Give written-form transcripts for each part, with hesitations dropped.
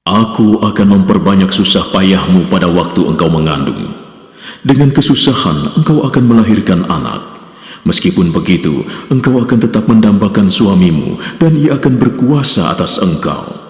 Aku akan memperbanyak susah payahmu pada waktu engkau mengandung. Dengan kesusahan engkau akan melahirkan anak. Meskipun begitu, engkau akan tetap mendambakan suamimu dan ia akan berkuasa atas engkau.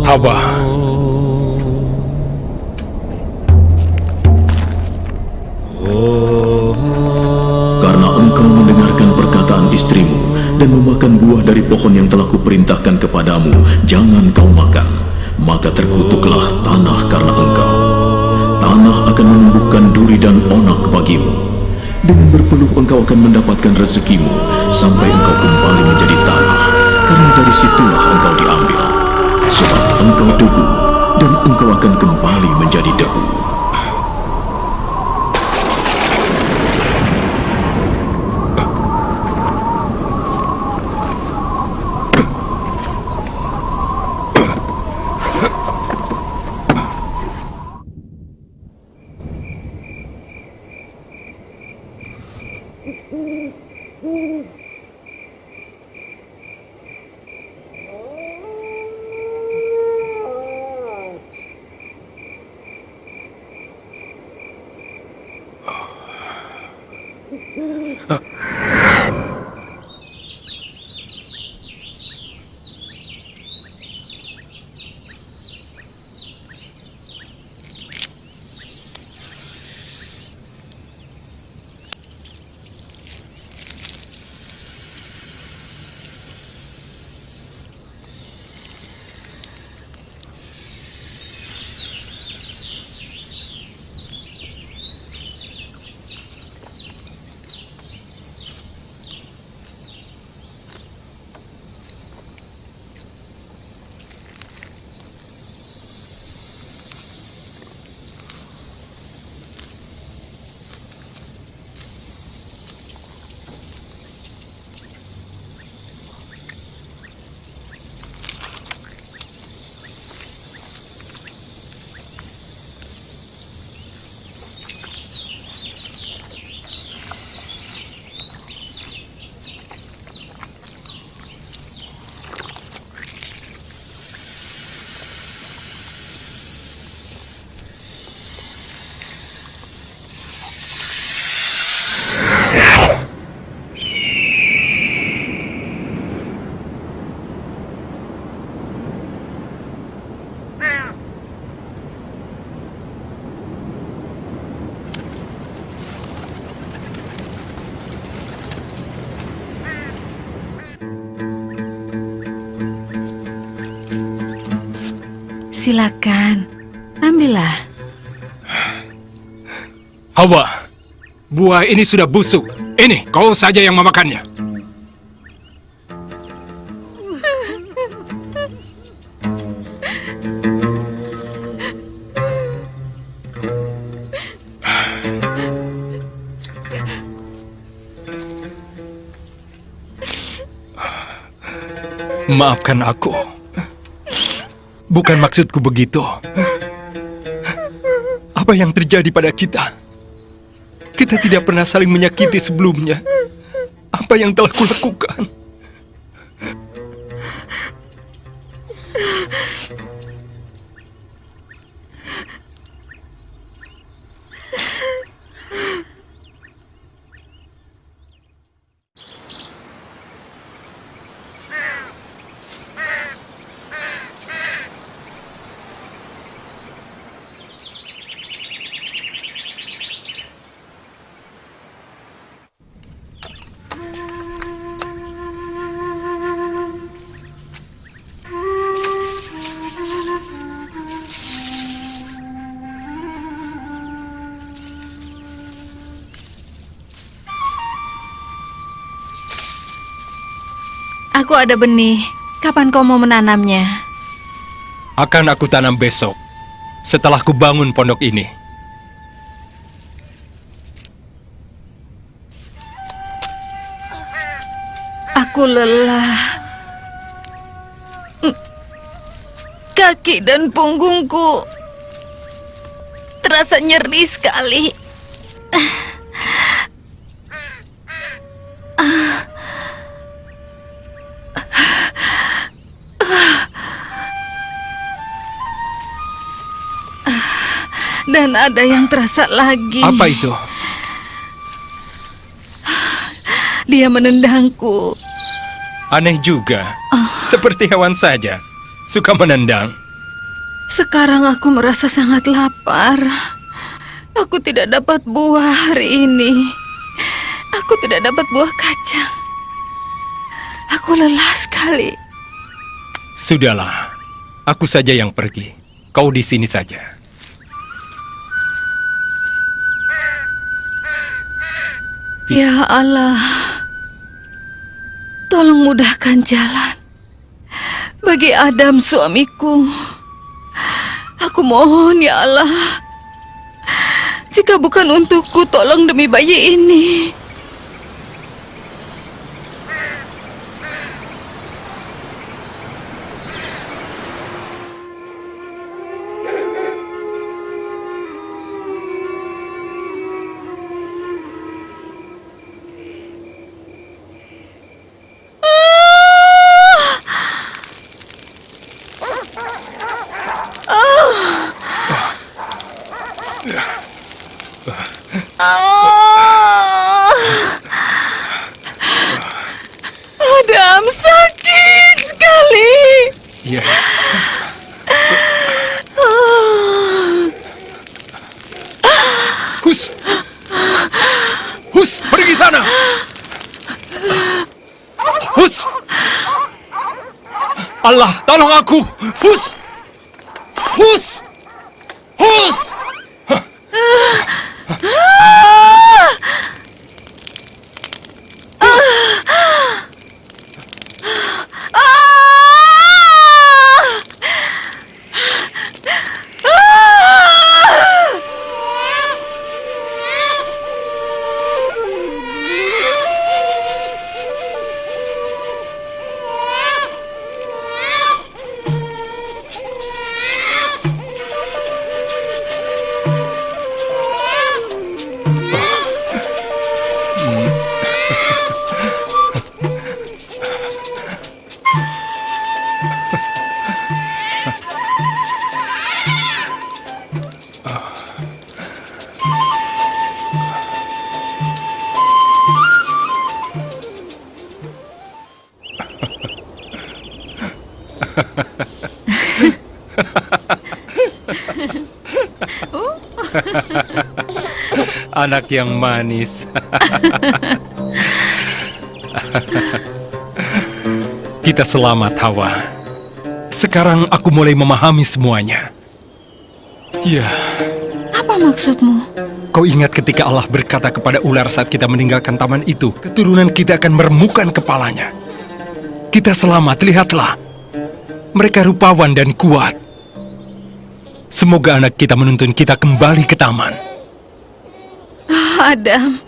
Hawa, karena engkau mendengarkan perkataan istrimu dan memakan buah dari pohon yang telah kuperintahkan kepadamu, jangan kau makan, maka terkutuklah tanah karena engkau. Tanah akan menumbuhkan duri dan onak bagimu. Dengan berpeluh engkau akan mendapatkan rezekimu sampai engkau kembali menjadi tanah, karena dari situlah engkau diambil. Sebab engkau debu, dan engkau akan kembali menjadi debu. Silakan, ambillah. Hawa, buah ini sudah busuk. Ini, kau saja yang memakannya. Maafkan aku. Bukan maksudku begitu. Apa yang terjadi pada kita? Kita tidak pernah saling menyakiti sebelumnya. Apa yang telah kulakukan? Aku ada benih. Kapan kau mau menanamnya? Akan aku tanam besok, setelah ku bangun pondok ini. Aku lelah. Kaki dan punggungku terasa nyeri sekali. Dan ada yang terasa lagi. Apa itu? Dia menendangku. Aneh juga. Seperti hewan saja. Suka menendang. Sekarang aku merasa sangat lapar. Aku tidak dapat buah hari ini. Aku tidak dapat buah kacang. Aku lelah sekali. Sudahlah. Aku saja yang pergi. Kau di sini saja. Ya Allah, tolong mudahkan jalan bagi Adam suamiku. Aku mohon ya Allah, jika bukan untukku, tolong demi bayi ini. Adam sakit sekali. Ya. Hus! Hus, pergi sana! Hus! Allah, tolong aku! Hus! Hus! Hus! Anak yang manis. Kita selamat, Hawa. Sekarang aku mulai memahami semuanya. Ya, Apa maksudmu? kau ingat ketika Allah berkata kepada ular saat kita meninggalkan taman itu, keturunan kita akan meremukkan kepalanya. Kita selamat, lihatlah. Mereka rupawan dan kuat. Semoga anak kita menuntun kita kembali ke taman. Adam,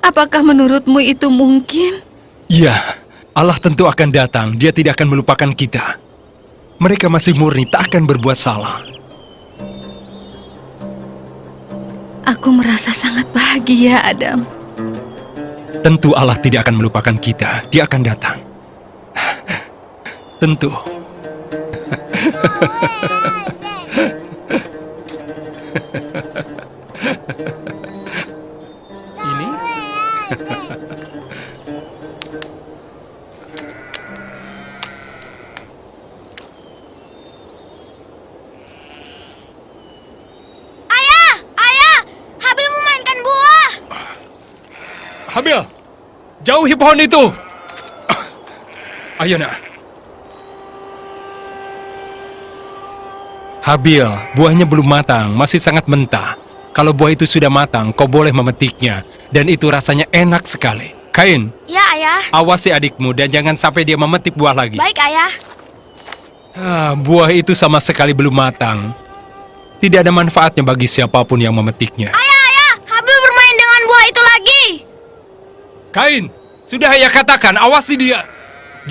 apakah menurutmu itu mungkin? Ya, Allah tentu akan datang. Dia tidak akan melupakan kita. Mereka masih murni, tak akan berbuat salah. Aku merasa sangat bahagia, Adam. Tentu Allah tidak akan melupakan kita. Dia akan datang. Tentu. Ini? Ayah, Habil memainkan buah. Habil, jauhi pohon itu. Ayo nak. Habil, buahnya belum matang, masih sangat mentah. Kalau buah itu sudah matang, kau boleh memetiknya. Dan itu rasanya enak sekali. Kain, Ya, Ayah. awasi adikmu dan jangan sampai dia memetik buah lagi. Baik, Ayah. Buah itu sama sekali belum matang. Tidak ada manfaatnya bagi siapapun yang memetiknya. Ayah, Habil bermain dengan buah itu lagi. Kain, Sudah ayah katakan, awasi dia.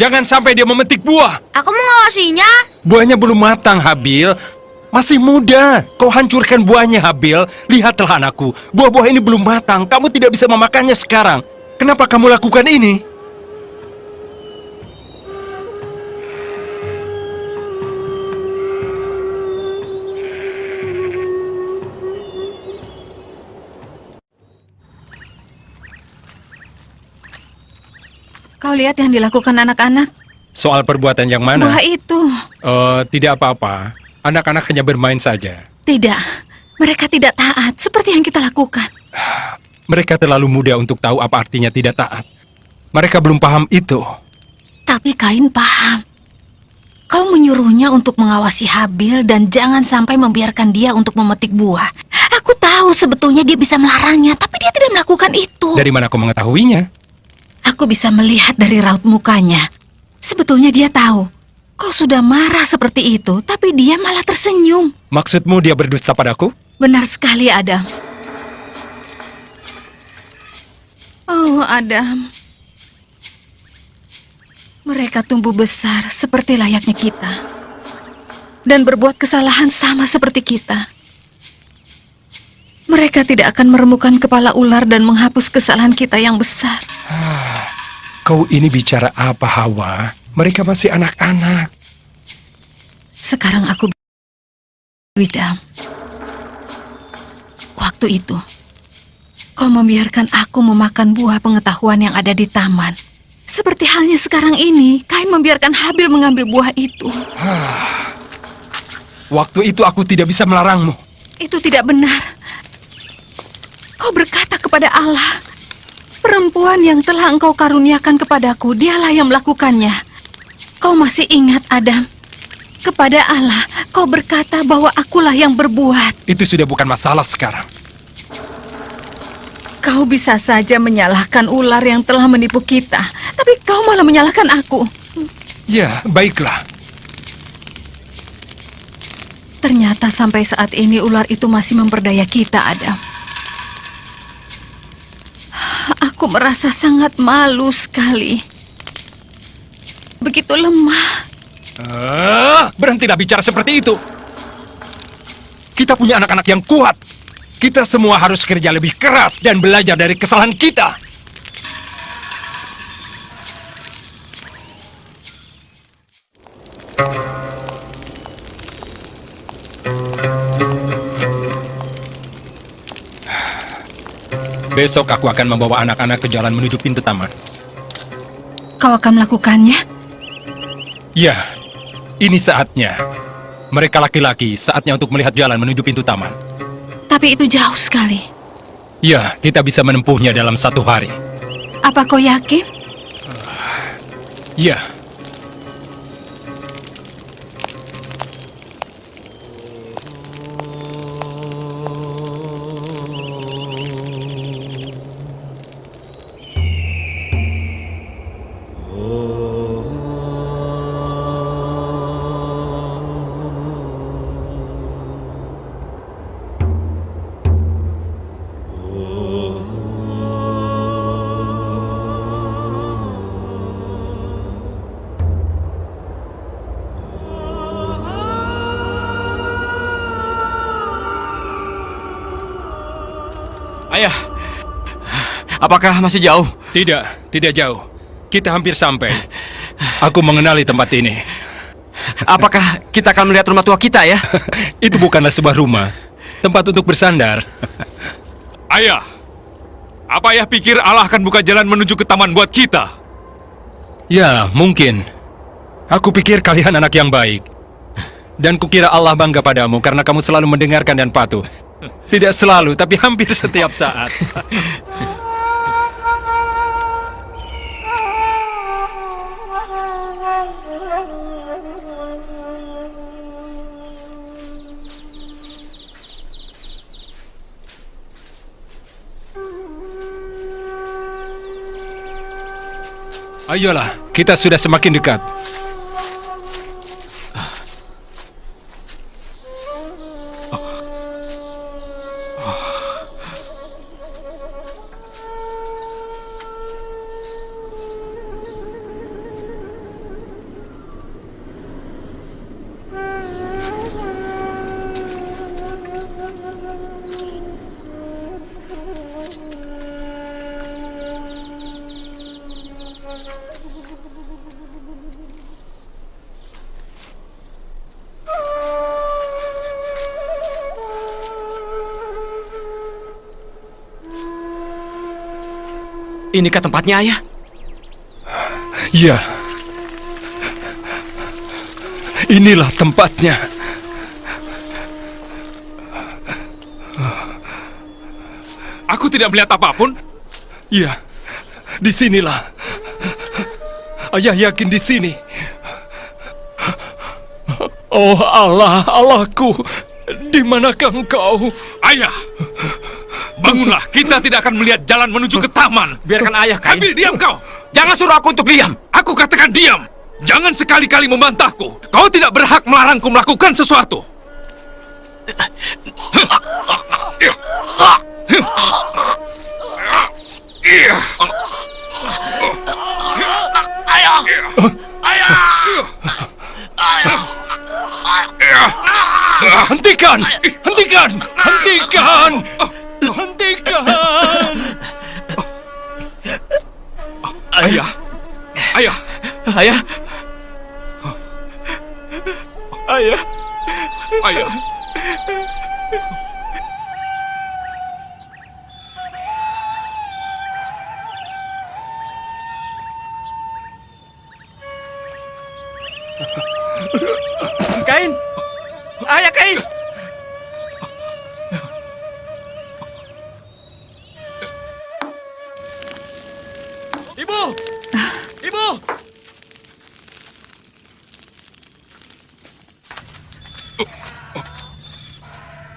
Jangan sampai dia memetik buah. Aku mengawasinya. Buahnya belum matang, Habil. Masih muda. Kau hancurkan buahnya, Habil. Lihatlah anakku, buah-buah ini belum matang. Kamu tidak bisa memakannya sekarang. Kenapa kamu lakukan ini? Kau lihat yang dilakukan anak-anak? Soal perbuatan yang mana? Buah itu. Tidak apa-apa. Anak-anak hanya bermain saja. Tidak. Mereka tidak taat seperti yang kita lakukan. Mereka terlalu muda untuk tahu apa artinya tidak taat. Mereka belum paham itu. Tapi Kain paham. Kau menyuruhnya untuk mengawasi Habil dan jangan sampai membiarkan dia untuk memetik buah. Aku tahu sebetulnya dia bisa melarangnya, tapi dia tidak melakukan itu. Dari mana kau mengetahuinya? Aku bisa melihat dari raut mukanya. Sebetulnya dia tahu. Kau sudah marah seperti itu, tapi dia malah tersenyum. Maksudmu dia berdusta padaku? Benar sekali, Adam. Oh, Adam. Mereka tumbuh besar seperti layaknya kita. Dan berbuat kesalahan sama seperti kita. Mereka tidak akan meremukkan kepala ular dan menghapus kesalahan kita yang besar. Kau ini bicara apa, Hawa? Mereka masih anak-anak. Sekarang aku Widam. Waktu itu, kau membiarkan aku memakan buah pengetahuan yang ada di taman. Seperti halnya sekarang ini, Kain membiarkan Habil mengambil buah itu. Waktu itu aku tidak bisa melarangmu. Itu tidak benar. Kau berkata kepada Allah, perempuan yang telah engkau karuniakan kepadaku, dialah yang melakukannya. Kau masih ingat, Adam? Kepada Allah, kau berkata bahwa akulah yang berbuat. Itu sudah bukan masalah sekarang. Kau bisa saja menyalahkan ular yang telah menipu kita, tapi kau malah menyalahkan aku. Ya, baiklah. Ternyata sampai saat ini ular itu masih memperdaya kita, Adam. Aku merasa sangat malu sekali. Begitu lemah. Berhentilah bicara seperti itu. Kita punya anak-anak yang kuat. Kita semua harus kerja lebih keras dan belajar dari kesalahan kita. Besok aku akan membawa anak-anak ke jalan menuju pintu taman. Kau akan melakukannya? Ya, ini saatnya. Mereka laki-laki, saatnya untuk melihat jalan menuju pintu taman. Tapi itu jauh sekali. Ya, kita bisa menempuhnya dalam 1 hari. Apa kau yakin? Ya. Ayah, apakah masih jauh? Tidak jauh. Kita hampir sampai. Aku mengenali tempat ini. Apakah kita akan melihat rumah tua kita ya? Itu bukanlah sebuah rumah. Tempat untuk bersandar. Ayah, apa ayah pikir Allah akan buka jalan menuju ke taman buat kita? Ya, mungkin. Aku pikir kalian anak yang baik. Dan kukira Allah bangga padamu karena kamu selalu mendengarkan dan patuh. Tidak selalu, tapi hampir setiap saat. Ayolah, kita sudah semakin dekat. Inikah tempatnya, Ayah? Ya, inilah tempatnya. Aku tidak melihat apapun. Ya, disinilah. Ayah yakin di sini. Oh Allah, Allahku, di manakah engkau? Ayah, bangunlah. Kita tidak akan melihat jalan menuju ke taman. Biarkan Ayah, Kain. Habil, diam kau. Jangan suruh aku untuk diam. Aku katakan diam. Jangan sekali-kali membantahku. Kau tidak berhak melarangku melakukan sesuatu. Ayah! Ayah! Hentikan! Hentikan! Hentikan! Hentikan! Ayah. Ayah. Ayah! Ayah! Ayah. Kain! Ayah, Kain! Ibu! Ibu!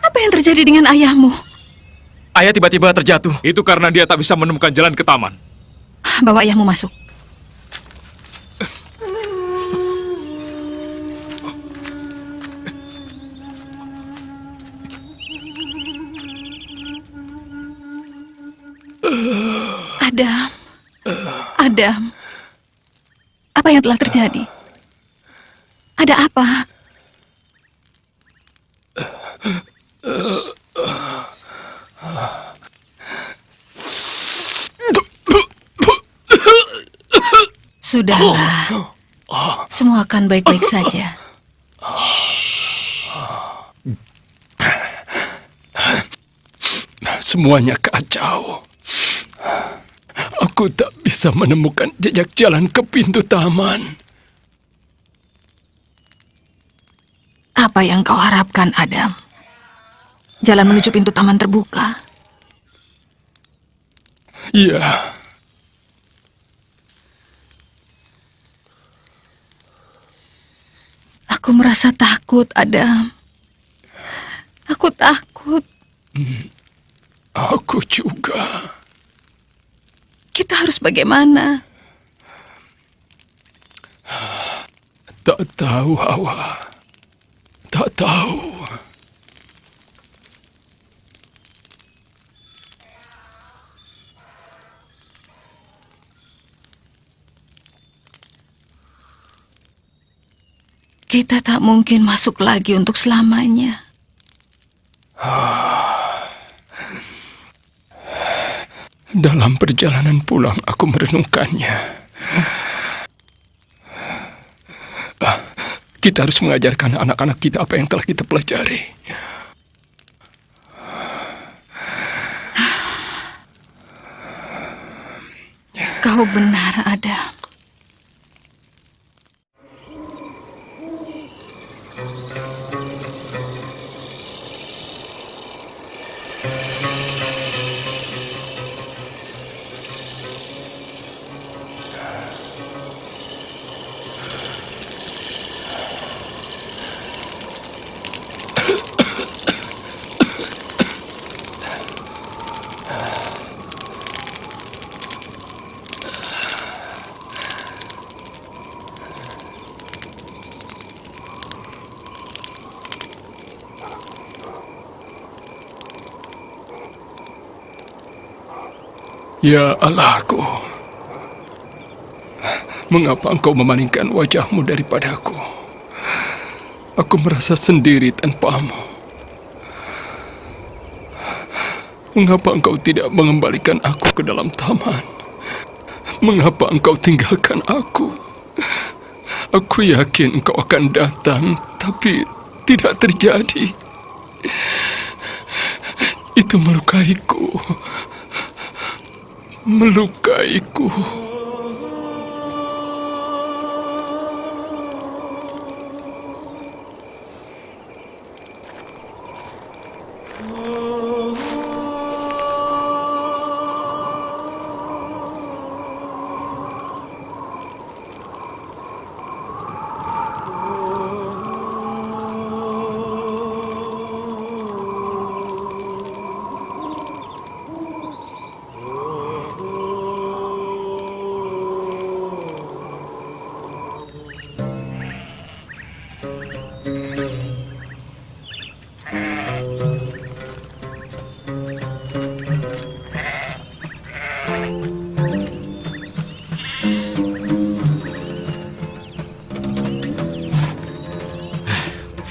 Apa yang terjadi dengan ayahmu? Ayah tiba-tiba terjatuh. Itu karena dia tak bisa menemukan jalan ke taman. Bawa ayahmu masuk. Adam. Adam. Apa yang telah terjadi? Ada apa? Sudahlah. Semua akan baik-baik saja. Semuanya kacau. Aku tak bisa menemukan jejak jalan ke pintu taman. Apa yang kau harapkan, Adam? Jalan menuju pintu taman terbuka. Iya. Aku merasa takut, Adam. Aku takut. Aku juga. Kita harus bagaimana? Tak tahu, Hawa. Tak tahu. Kita tak mungkin masuk lagi untuk selamanya. Dalam perjalanan pulang, aku merenungkannya. Kita harus mengajarkan anak-anak kita apa yang telah kita pelajari. Kau benar, Adam. Ya Allahku, mengapa engkau memalingkan wajahmu daripadaku? Aku merasa sendiri tanpamu. Mengapa engkau tidak mengembalikan aku ke dalam taman? Mengapa engkau tinggalkan aku? Aku yakin engkau akan datang, tapi tidak terjadi. Itu melukaiku. Melukaiku.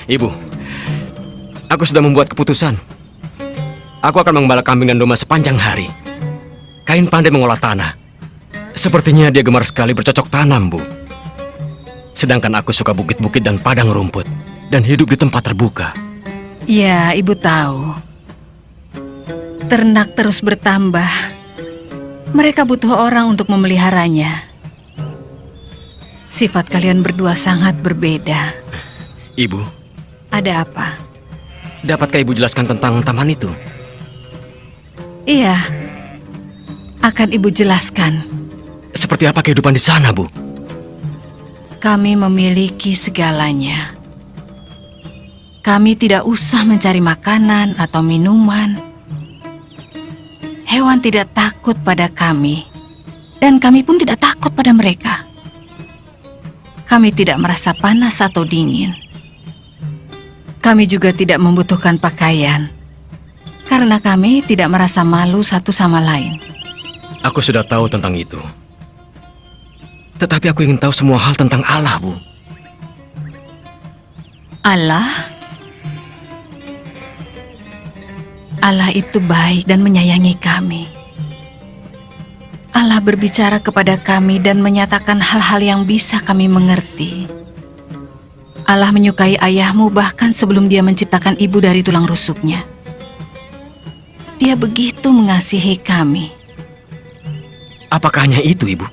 Ibu, aku sudah membuat keputusan. Aku akan mengembala kambing dan domba sepanjang hari. Kain pandai mengolah tanah. Sepertinya dia gemar sekali bercocok tanam, Bu. Sedangkan aku suka bukit-bukit dan padang rumput, dan hidup di tempat terbuka. Ya, Ibu tahu. Ternak terus bertambah. Mereka butuh orang untuk memeliharanya. Sifat kalian berdua sangat berbeda. Ibu, Ada apa? dapatkah Ibu jelaskan tentang taman itu? Iya, akan Ibu jelaskan. Seperti apa kehidupan di sana, Bu? Kami memiliki segalanya. Kami tidak usah mencari makanan atau minuman. Hewan tidak takut pada kami, dan kami pun tidak takut pada mereka. Kami tidak merasa panas atau dingin. Kami juga tidak membutuhkan pakaian, karena kami tidak merasa malu satu sama lain. Aku sudah tahu tentang itu. Tetapi aku ingin tahu semua hal tentang Allah, Bu. Allah itu baik dan menyayangi kami. Allah berbicara kepada kami dan menyatakan hal-hal yang bisa kami mengerti. Allah menyukai ayahmu bahkan sebelum dia menciptakan ibu dari tulang rusuknya. Dia begitu mengasihi kami. Apakah hanya itu, Ibu?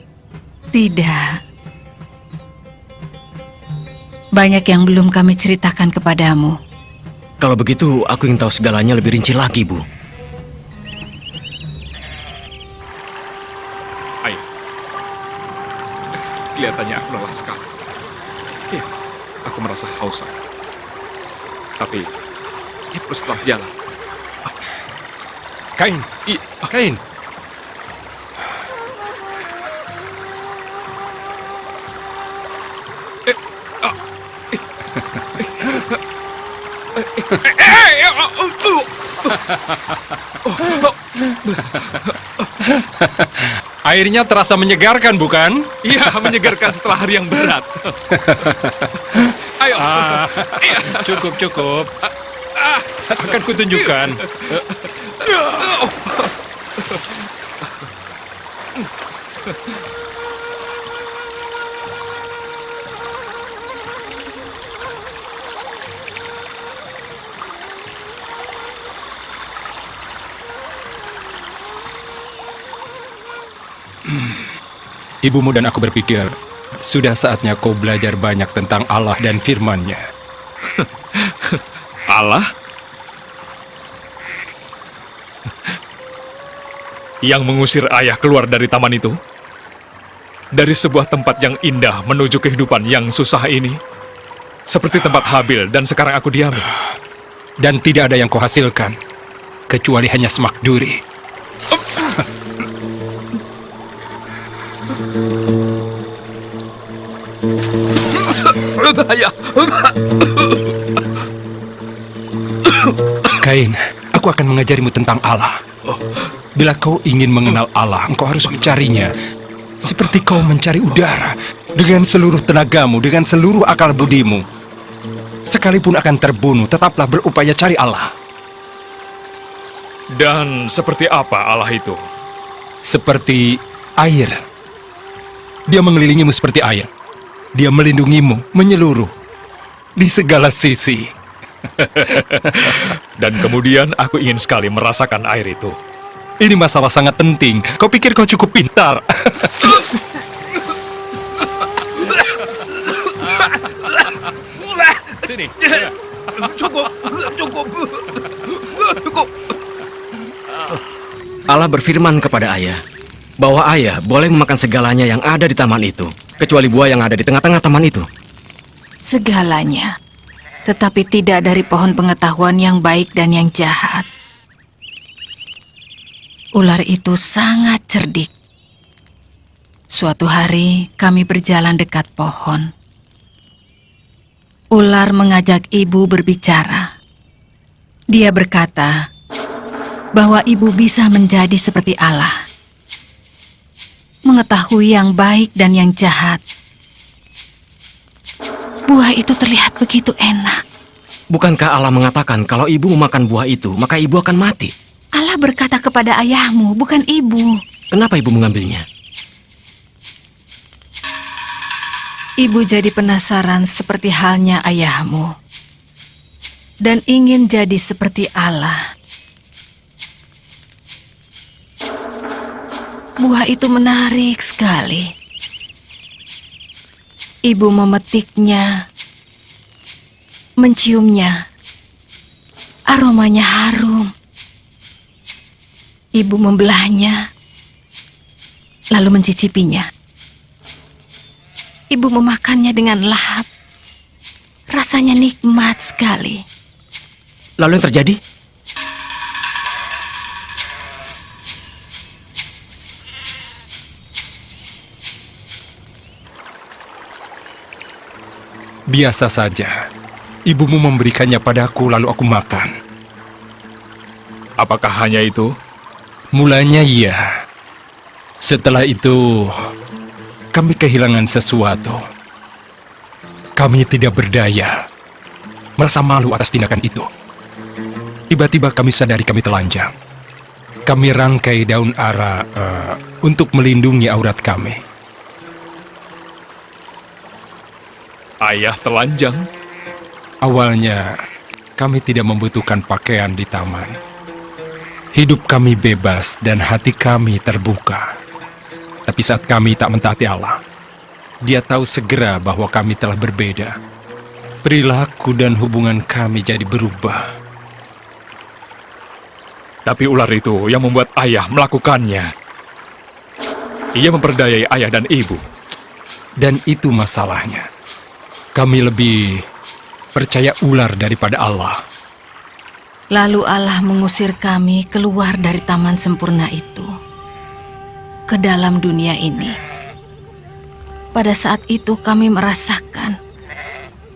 Tidak. Banyak yang belum kami ceritakan kepadamu. Kalau begitu, aku ingin tahu segalanya lebih rinci lagi, Bu. Ayo. Kelihatannya aku lelah sekali. Ya, aku merasa haus. Tapi kita harus tetap jalan. Kain, Kain. Airnya terasa menyegarkan, bukan? Iya, menyegarkan setelah hari yang berat. Ayo. Cukup. Akan kutunjukkan. Ibumu dan aku berpikir, sudah saatnya kau belajar banyak tentang Allah dan firman-Nya. Allah? Yang mengusir ayah keluar dari taman itu? Dari sebuah tempat yang indah menuju kehidupan yang susah ini? Seperti tempat Habil dan sekarang aku diami. Dan tidak ada yang kau hasilkan, kecuali hanya semak duri. Kain, aku akan mengajarimu tentang Allah. Bila kau ingin mengenal Allah, engkau harus mencarinya. Seperti kau mencari udara, dengan seluruh tenagamu, dengan seluruh akal budimu. Sekalipun akan terbunuh, tetaplah berupaya cari Allah. Dan seperti apa Allah itu? Seperti air Dia mengelilingimu seperti ayah. Dia melindungimu menyeluruh di segala sisi. Dan kemudian aku ingin sekali merasakan air itu. Ini masalah sangat penting. Kau pikir kau cukup pintar? Sini. Allah berfirman kepada ayah bahwa ayah boleh memakan segalanya yang ada di taman itu, kecuali buah yang ada di tengah-tengah taman itu. Segalanya, tetapi tidak dari pohon pengetahuan yang baik dan yang jahat. Ular itu sangat cerdik. Suatu hari kami berjalan dekat pohon. Ular mengajak ibu berbicara. Dia berkata bahwa ibu bisa menjadi seperti Allah, mengetahui yang baik dan yang jahat. Buah itu terlihat begitu enak. Bukankah Allah mengatakan kalau ibu memakan buah itu, maka ibu akan mati? Allah berkata kepada ayahmu, bukan ibu. Kenapa ibu mengambilnya? Ibu jadi penasaran seperti halnya ayahmu dan ingin jadi seperti Allah. Buah itu menarik sekali. Ibu memetiknya, menciumnya. Aromanya harum. Ibu membelahnya, lalu mencicipinya. Ibu memakannya dengan lahap. Rasanya nikmat sekali. Lalu yang terjadi? Biasa saja. Ibumu memberikannya padaku lalu aku makan. Apakah hanya itu? Mulanya iya. Setelah itu, kami kehilangan sesuatu. Kami tidak berdaya. Merasa malu atas tindakan itu. Tiba-tiba kami sadari kami telanjang. Kami rangkai daun ara untuk melindungi aurat kami. Ayah telanjang? Awalnya, kami tidak membutuhkan pakaian di taman. Hidup kami bebas dan hati kami terbuka. Tapi saat kami tak mentaati Allah, Dia tahu segera bahwa kami telah berbeda. Perilaku dan hubungan kami jadi berubah. Tapi ular itu yang membuat ayah melakukannya. Ia memperdayai ayah dan ibu. Dan itu masalahnya. Kami lebih percaya ular daripada Allah. Lalu Allah mengusir kami keluar dari taman sempurna itu ke dalam dunia ini. Pada saat itu kami merasakan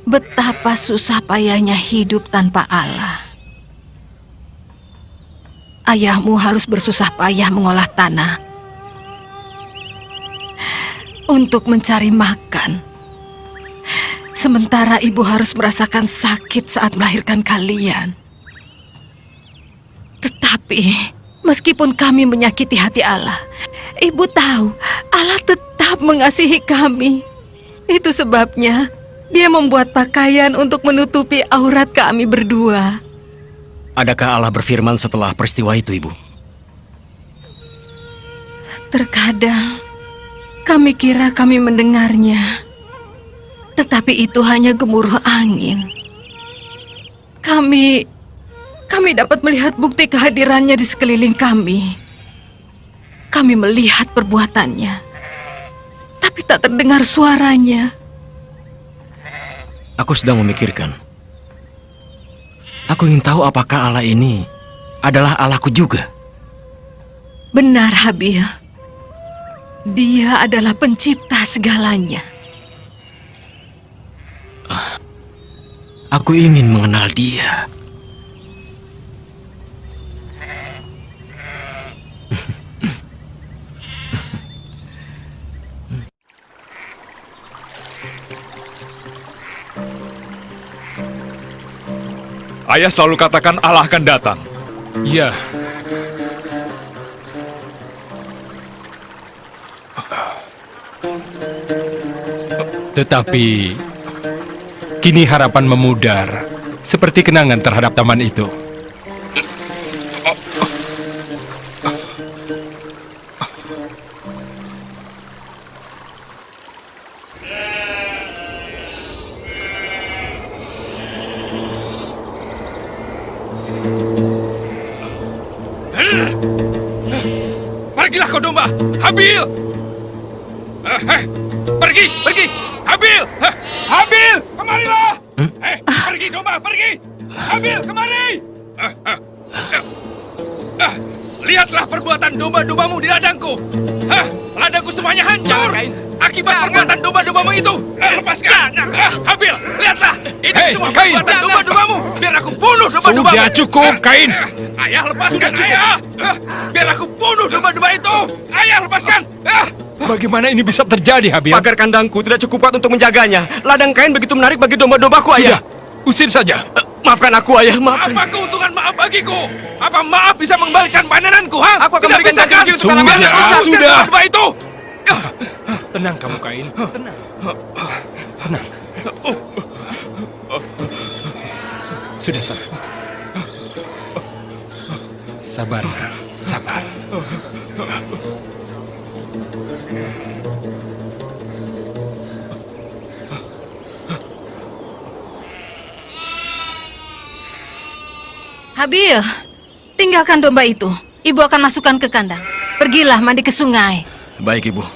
betapa susah payahnya hidup tanpa Allah. Ayahmu harus bersusah payah mengolah tanah untuk mencari makan. Sementara ibu harus merasakan sakit saat melahirkan kalian. Tetapi, meskipun kami menyakiti hati Allah, ibu tahu Allah tetap mengasihi kami. Itu sebabnya Dia membuat pakaian untuk menutupi aurat kami berdua. Adakah Allah berfirman setelah peristiwa itu, Ibu? Terkadang, kami kira kami mendengarnya. Tetapi itu hanya gemuruh angin. Kami dapat melihat bukti kehadirannya di sekeliling kami. Kami melihat perbuatannya, tapi tak terdengar suaranya. Aku sedang memikirkan. Aku ingin tahu apakah Allah ini adalah Allahku juga. Benar, Habil. Dia adalah pencipta segalanya. Aku ingin mengenal Dia. Ayah selalu katakan Allah akan datang. Iya. Tetapi kini harapan memudar, seperti kenangan terhadap taman itu. Pergilah kau domba, Habil! Pergi, pergi! Habil! Habil, kemarilah! Pergi domba, pergi! Habil, kemari! Lihatlah perbuatan domba-dombamu di ladangku! Ladangku semuanya hancur! Akibat perbuatan domba-dombamu itu! Lepaskan! Habil, lihatlah! Ini Hei, semua Kain! perbuatan domba-dombamu! Biar aku bunuh domba-dombamu! Sudah cukup, Kain! Ayah, lepaskan ayah! Biar aku bunuh domba-domba itu! Ayah, lepaskan! Bagaimana ini bisa terjadi, Habil? Pagar kandangku tidak cukup kuat untuk menjaganya. Ladang Kain begitu menarik bagi domba-dombaku, Sudah, ayah. usir saja. Maafkan aku, ayah. Maafkan. Apa keuntungan maaf bagiku? Apa maaf bisa mengembalikan panenanku, ha? Aku akan Tidak memberikan bisa ganti kan? rugi untuk tanaman yang Biar aku rusak. usir Sudah. domba itu! Tenang kamu, Kain. Tenang. Tenang. Sudah, sabar. Sabar, sabar. Habil, tinggalkan domba itu. Ibu akan masukkan ke kandang. Pergilah mandi ke sungai. Baik, Ibu.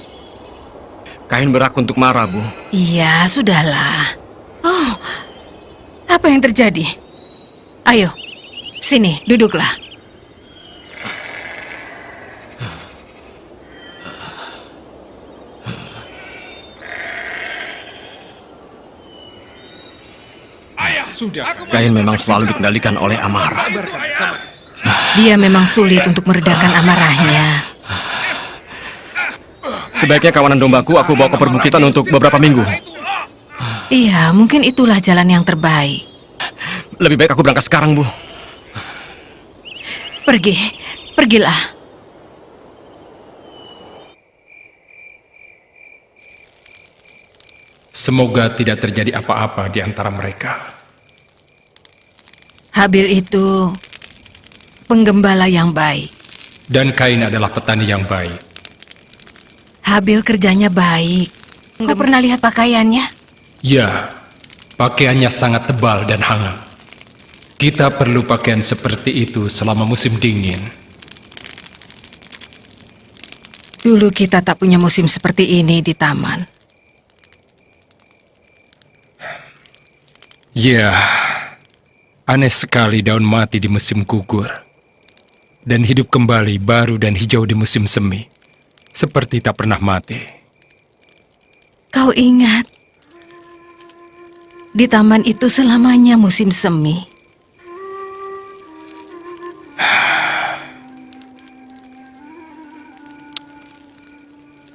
Kain berhak untuk marah, Bu. Iya, sudahlah. Oh, apa yang terjadi? Ayo, sini, duduklah. Ayah, Sudah. aku Kain mau memang bersaksi selalu salah. dikendalikan oleh amarah. Ayah. Dia memang sulit untuk meredakan amarahnya. Sebaiknya kawanan dombaku aku bawa ke perbukitan untuk beberapa minggu. Iya, mungkin itulah jalan yang terbaik. Lebih baik aku berangkat sekarang, Bu. Pergilah. Semoga tidak terjadi apa-apa di antara mereka. Habil itu penggembala yang baik. Dan Kain adalah petani yang baik. Habil kerjanya baik. Kau pernah lihat pakaiannya? Ya, pakaiannya sangat tebal dan hangat. Kita perlu pakaian seperti itu selama musim dingin. Dulu kita tak punya musim seperti ini di taman. Ya, aneh sekali daun mati di musim gugur. Dan hidup kembali baru dan hijau di musim semi. Seperti tak pernah mati. Kau ingat, di taman itu selamanya musim semi.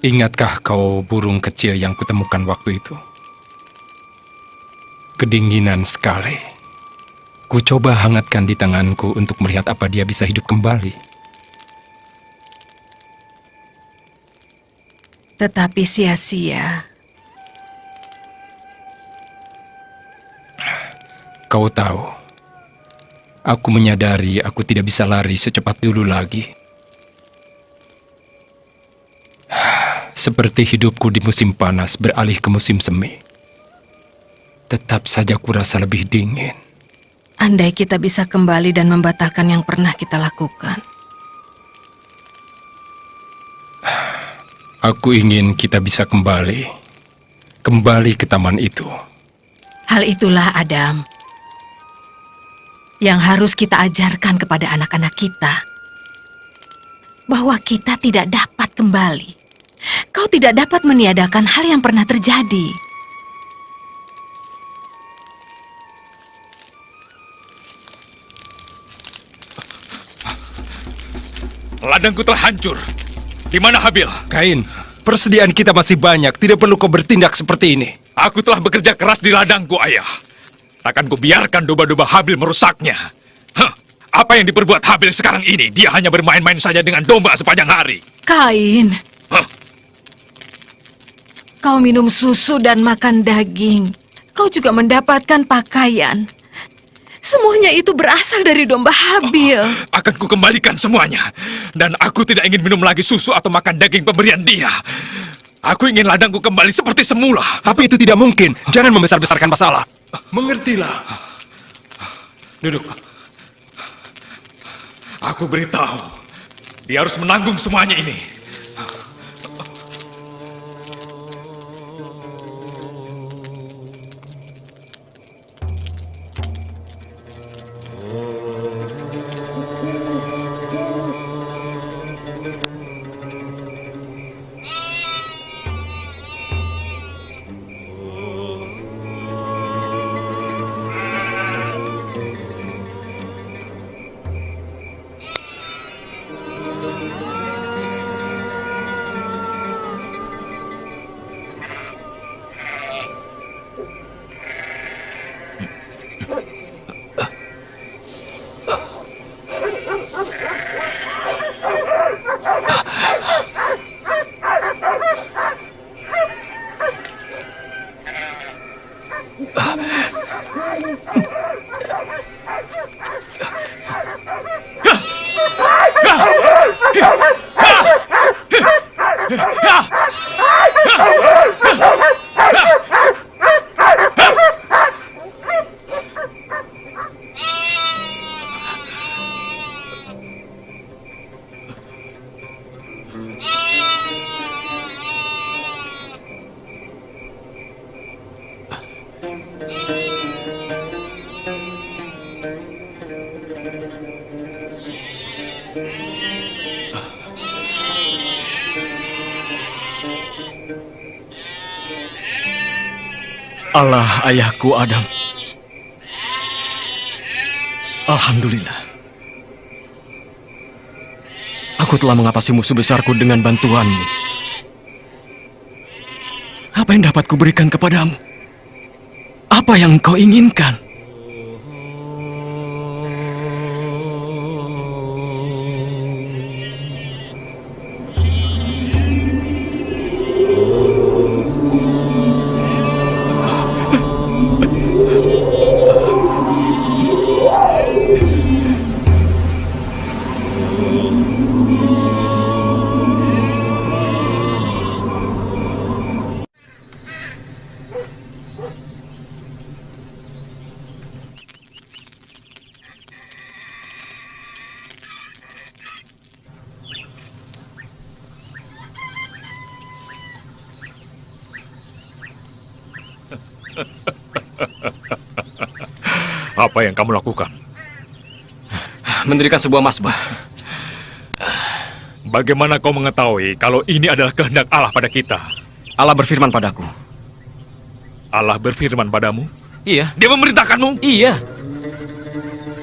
Ingatkah kau burung kecil yang kutemukan waktu itu? Kedinginan sekali. Ku coba hangatkan di tanganku untuk melihat apa dia bisa hidup kembali. Tetapi sia-sia. Kau tahu, aku menyadari aku tidak bisa lari secepat dulu lagi. Seperti hidupku di musim panas beralih ke musim semi. Tetap saja kurasa lebih dingin. Andai kita bisa kembali dan membatalkan yang pernah kita lakukan. Aku ingin kita bisa kembali ke taman itu. Hal itulah, Adam, yang harus kita ajarkan kepada anak-anak kita. Bahwa kita tidak dapat kembali. Kau tidak dapat meniadakan hal yang pernah terjadi. Ladangku telah hancur. Di mana Habil? Kain, persediaan kita masih banyak. Tidak perlu kau bertindak seperti ini. Aku telah bekerja keras di ladangku, ayah. Takkan kubiarkan domba-domba Habil merusaknya. Apa yang diperbuat Habil sekarang ini? Dia hanya bermain-main saja dengan domba sepanjang hari. Kain, Kau minum susu dan makan daging. Kau juga mendapatkan pakaian. Semuanya itu berasal dari domba Habil. Akan kukembalikan semuanya. Dan aku tidak ingin minum lagi susu atau makan daging pemberian dia. Aku ingin ladangku kembali seperti semula. Tapi itu tidak mungkin. Jangan membesar-besarkan masalah. Mengertilah. Duduk. Aku beritahu. Dia harus menanggung semuanya ini. Allah ayahku Adam. Alhamdulillah. Aku telah mengatasi musuh besarku dengan bantuanmu. Apa yang dapat kuberikan kepadamu? Apa yang kau inginkan? Apa yang kamu lakukan? Mendirikan sebuah masbah. Bagaimana kau mengetahui kalau ini adalah kehendak Allah pada kita? Allah berfirman padaku. Allah berfirman padamu? Iya. Dia memerintahkanmu? Iya.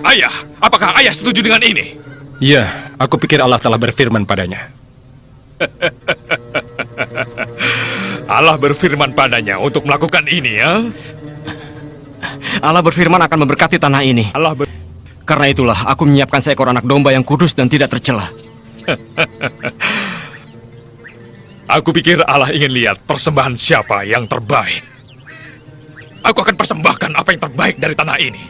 Ayah, apakah ayah setuju dengan ini? Iya, aku pikir Allah telah berfirman padanya. Allah berfirman padanya untuk melakukan ini, ya? Allah berfirman akan memberkati tanah ini. Karena itulah aku menyiapkan seekor anak domba yang kudus dan tidak tercela. Aku pikir Allah ingin lihat persembahan siapa yang terbaik. Aku akan persembahkan apa yang terbaik dari tanah ini.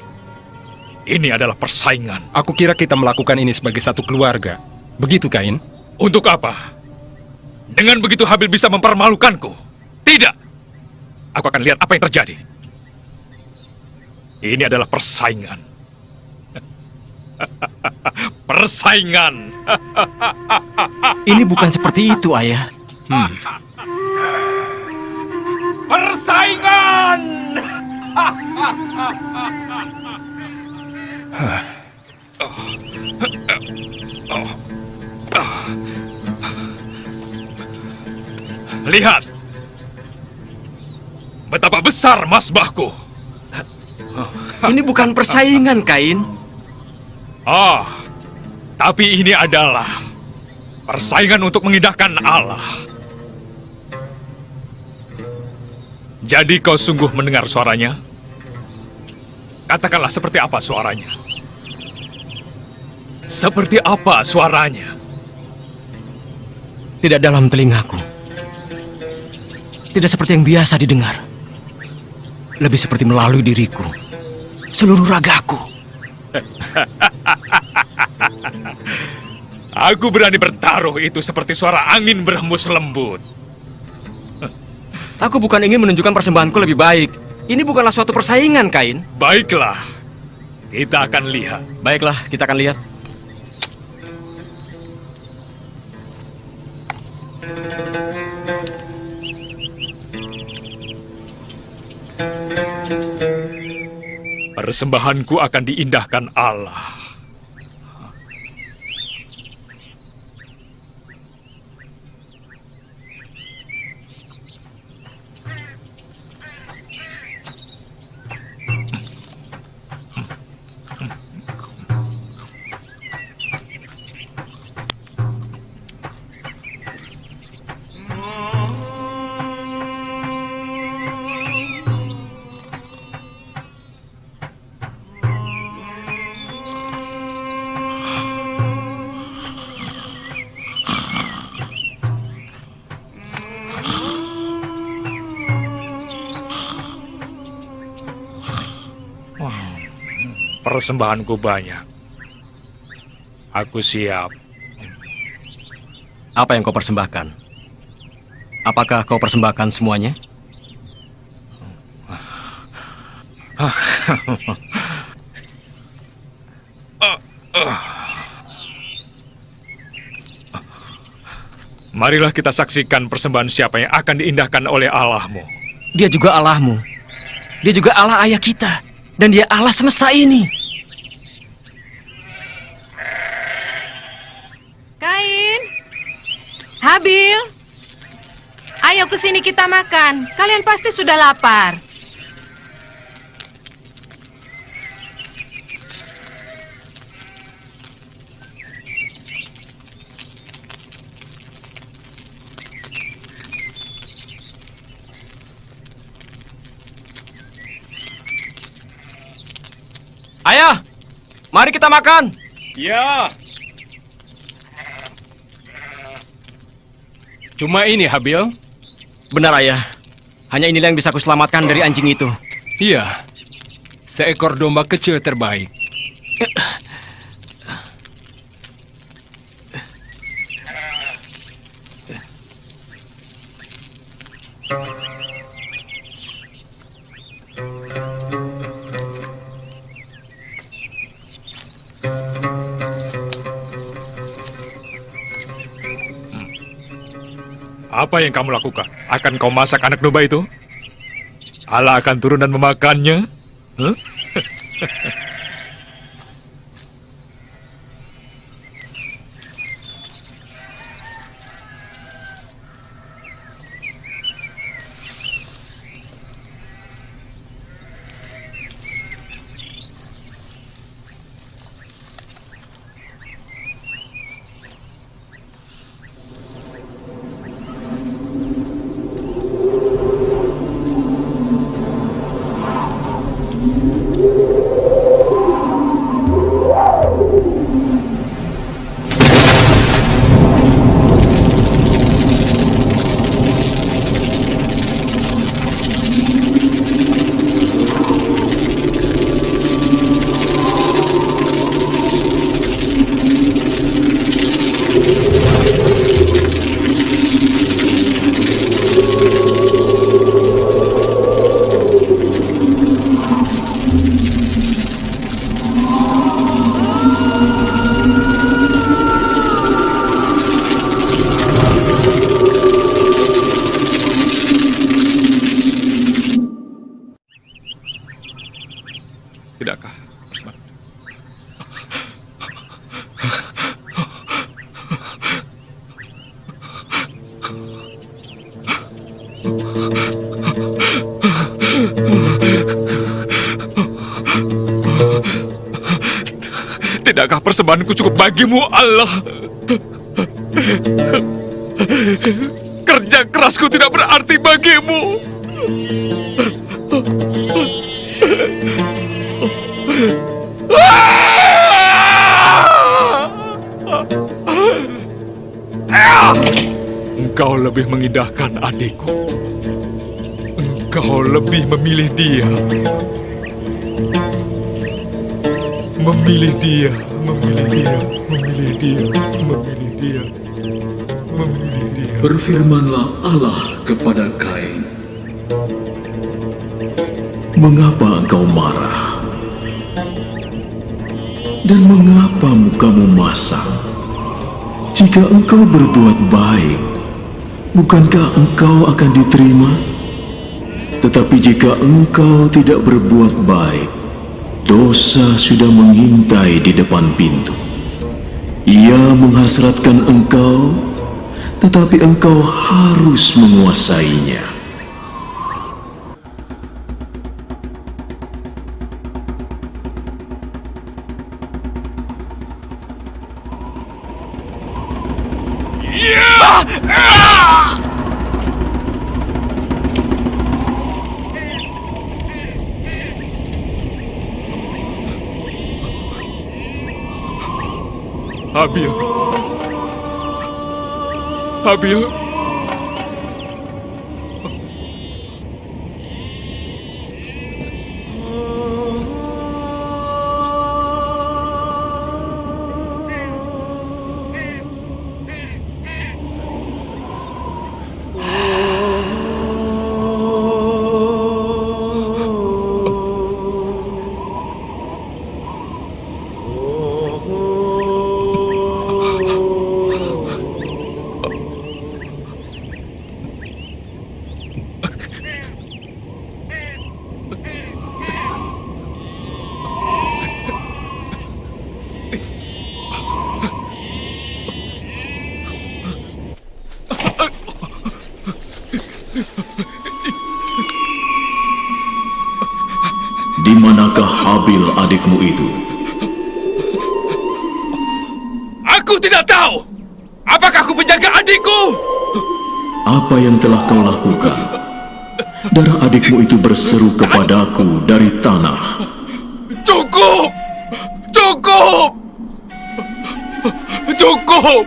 Ini adalah persaingan. Aku kira kita melakukan ini sebagai satu keluarga. Begitu, Kain? Untuk apa? Dengan begitu Habil bisa mempermalukanku. Tidak. Aku akan lihat apa yang terjadi. Ini adalah persaingan. Persaingan. Ini bukan seperti itu, Ayah. Persaingan. Lihat. Betapa besar masbahku. Ini bukan persaingan, Kain. Tapi ini adalah persaingan untuk mengindahkan Allah. Jadi kau sungguh mendengar suaranya? Katakanlah seperti apa suaranya? Seperti apa suaranya? Tidak dalam telingaku. tidak seperti yang biasa didengar. Lebih seperti melalui diriku, seluruh ragaku. Aku berani bertaruh itu seperti suara angin berhembus lembut. Aku bukan ingin menunjukkan persembahanku lebih baik. Ini bukanlah suatu persaingan, Kain. Baiklah, kita akan lihat. Baiklah, kita akan lihat. Persembahanku akan diindahkan Allah. Persembahanku banyak. Aku siap. Apa yang kau persembahkan? Apakah kau persembahkan semuanya? Marilah kita saksikan persembahan siapa yang akan diindahkan oleh Allahmu. Dia juga Allahmu. Dia juga Allah ayah kita. Dan dia Allah semesta ini. Kain, Habil, ayo ke sini kita makan. Kalian pasti sudah lapar. Ayah, mari kita makan. Ya. Cuma ini, Habil. Benar, Ayah. Hanya inilah yang bisa kuselamatkan dari anjing itu. Iya, seekor domba kecil terbaik. Apa yang kamu lakukan? Akan kau masak anak domba itu? Allah akan turun dan memakannya? Huh? Tidakkah? Tidakkah persembahanku cukup bagimu, Allah? Kerja kerasku tidak berarti bagimu. Engkau lebih mengindahkan adikku. Engkau lebih memilih dia. Memilih dia, memilih dia, memilih dia, memilih dia, memilih dia. Berfirmanlah Allah kepada Kain, "Mengapa engkau marah? Dan mengapa mukamu masam? Jika engkau berbuat baik, bukankah engkau akan diterima? Tetapi jika engkau tidak berbuat baik, dosa sudah mengintai di depan pintu. Ia menghasratkan engkau, tetapi engkau harus menguasainya." Habil. Habil. Di manakah Habil adikmu itu? Aku tidak tahu. Apakah aku menjaga adikku? Apa yang telah kau lakukan? Darah adikmu itu berseru kepadaku dari tanah. Cukup! Cukup! Cukup!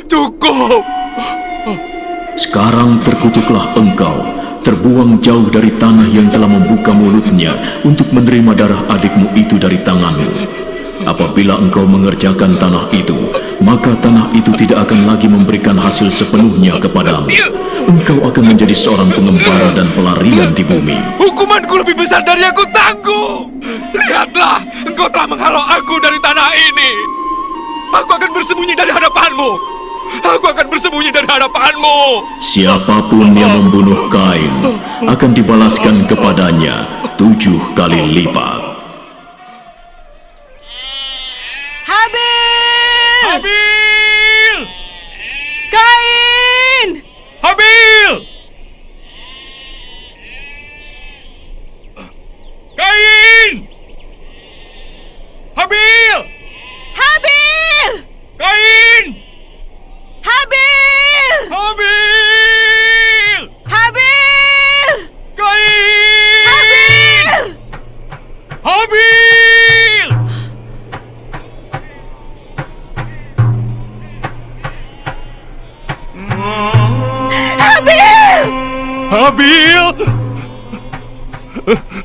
Cukup! Sekarang terkutuklah engkau, terbuang jauh dari tanah yang telah membuka mulutnya untuk menerima darah adikmu itu dari tanganmu. Apabila engkau mengerjakan tanah itu, maka tanah itu tidak akan lagi memberikan hasil sepenuhnya kepadamu. Engkau akan menjadi seorang pengembara dan pelarian di bumi. Hukumanku lebih besar dari yang aku tanggung. Lihatlah, engkau telah menghalau aku dari tanah ini. Aku akan bersembunyi dari hadapanmu. Aku akan bersembunyi dari hadapanmu. Siapapun yang membunuh Kain akan dibalaskan kepadanya 7 kali lipat. Habil! Habil! Kain! Habil! Kain! Habil! Habil! Kain! Habil! Habil! Habil! Kain! Habil! Habil! Habil! Habil!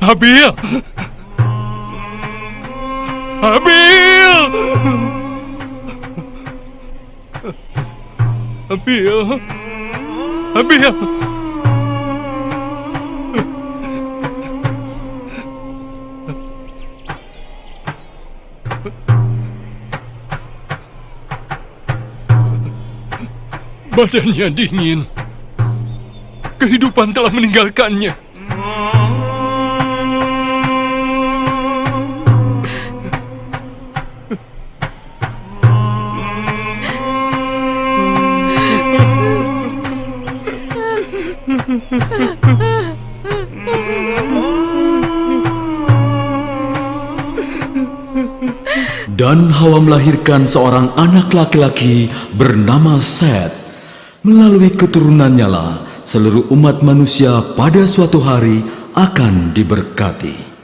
Habil! Habil! Habil! Habil! Badannya dingin. Kehidupan telah meninggalkannya. Dan Hawa melahirkan seorang anak laki-laki bernama Set. Melalui keturunannya lah seluruh umat manusia pada suatu hari akan diberkati.